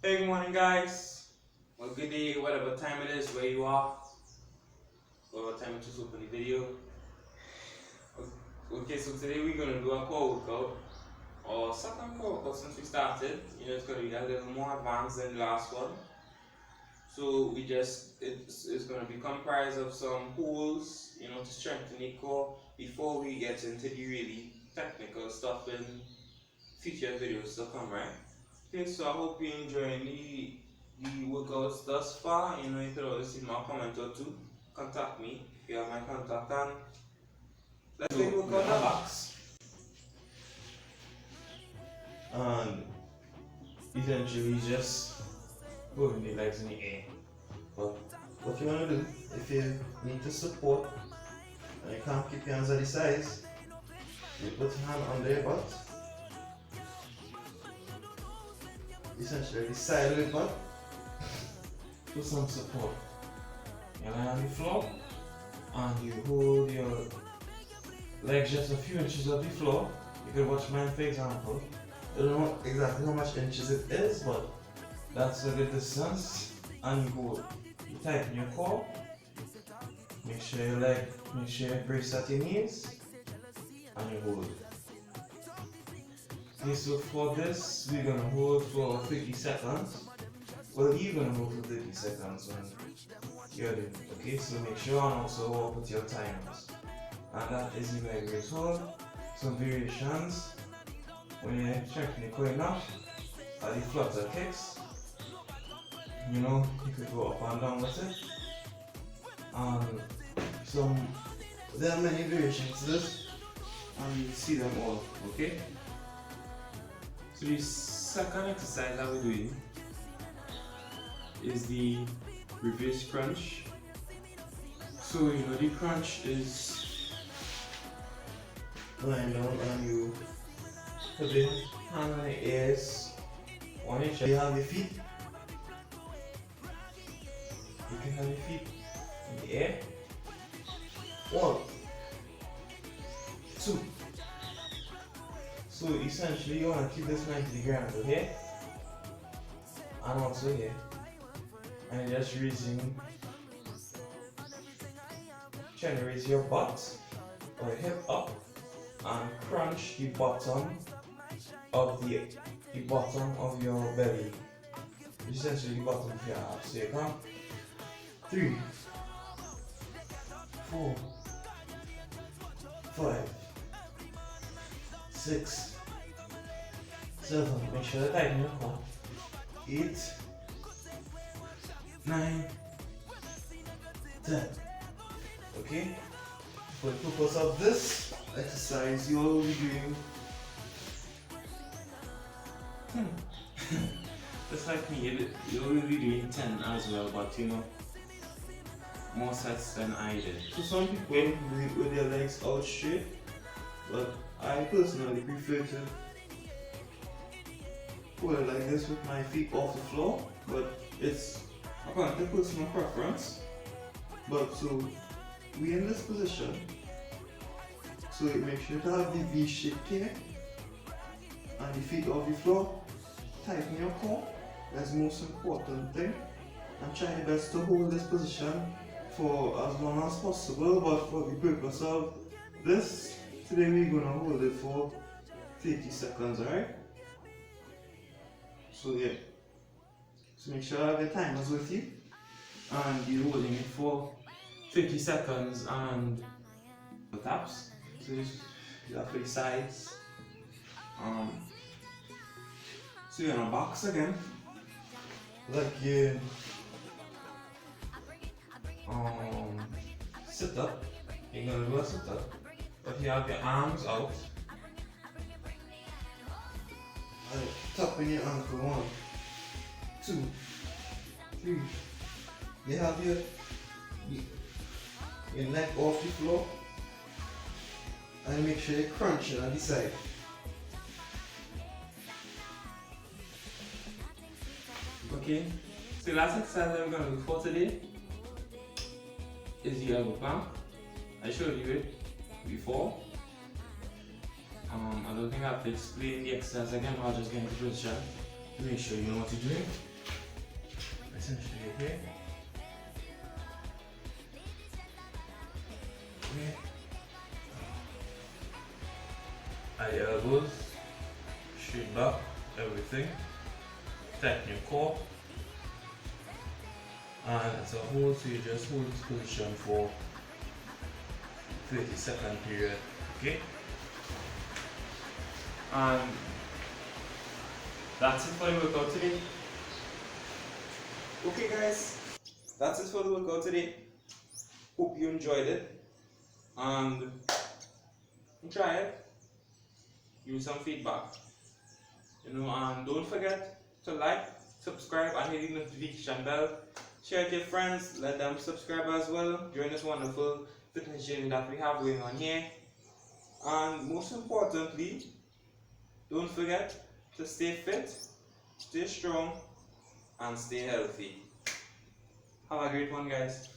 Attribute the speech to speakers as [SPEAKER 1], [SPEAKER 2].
[SPEAKER 1] Hey, good morning, guys. Well, good day, whatever time it is, where you are, whatever time it is open the video. Okay, so today we're gonna do a core workout, or second core workout since we started. It's gonna be a little more advanced than the last one. So it's gonna be comprised of some pulls, to strengthen the core before we get into the really technical stuff in future videos to come, right? Okay, so I hope you're enjoying the workouts thus far. You could always leave my comment or two. Contact me. You have my contact and let's get the workout done. Box. And essentially just moving the legs in the air. But what you want to do, if you need to support and you can't keep your hands at the sides, you put your hand under your butt. Essentially the side of the butt. Put some support. You lie on the floor and you hold your legs just a few inches off the floor. You can watch mine for example. I don't know exactly how much inches it is, but that's a good distance. And you hold. You tighten your core. Make sure you brace at your knees. And you hold. Okay, so for this, we're gonna hold for 50 seconds. Well, you're gonna hold for 30 seconds when you're doing it, okay? So make sure and also work with your timers. And that is the leg raise hold. Some variations when you're strengthening core enough are the flutter kicks. You could go up and down with it. There are many variations to this, and you see them all, okay? So the second exercise that we're doing is the reverse crunch. So the crunch is lying down and you put the hand on the ears on each. You have your feet. You can have your feet in the air. 1, 2. So essentially you want to keep this 90 grams here and also here. And you're just trying to raise your butt or your hip up and crunch the bottom of your belly. Essentially the bottom of your abs. So you come 3, 4, 5, 6, 7. Make sure to tighten your core. 8, 9, 10. Okay? For the purpose of this exercise, you will be doing just like me, you will be doing 10 as well, but more sets than I did. So some people do it with their legs out straight, but I personally prefer to hold it like this with my feet off the floor, but it's according to personal preference. But so we in this position, so you make sure to have the V shape here and the feet off the floor. Tighten your core, that's the most important thing, and try your best to hold this position for as long as possible. But for the purpose of this, today we're gonna hold it for 30 seconds, alright? So yeah, so make sure you have your timers with you and you're holding it for 30 seconds and the taps. So you have 3 sides. So you're in a box again, like you sit up. You're gonna do a sit up, but you have your arms out and tapping your ankle. 1, 2, 3. You have your neck off the floor, and make sure you crunch it on the side. Okay, so the last exercise that we're going to do for today is the elbow plank. I showed you it before. I don't think I have to explain the exercise again, but I'll just get into position to make sure you know what you're doing. essentially here. Okay. At your elbows, straight back, everything. Tighten your core. And as a whole, so you just hold this position for 30-second period. Okay? And that's it for the workout today. Okay guys, that's it for the workout today. Hope you enjoyed it. And try it. Give me some feedback. And don't forget to like, subscribe, and hit the notification bell. Share it with your friends, let them subscribe as well. Join this wonderful fitness journey that we have going on here. And most importantly, don't forget to stay fit, stay strong, and stay healthy. Have a great one, guys.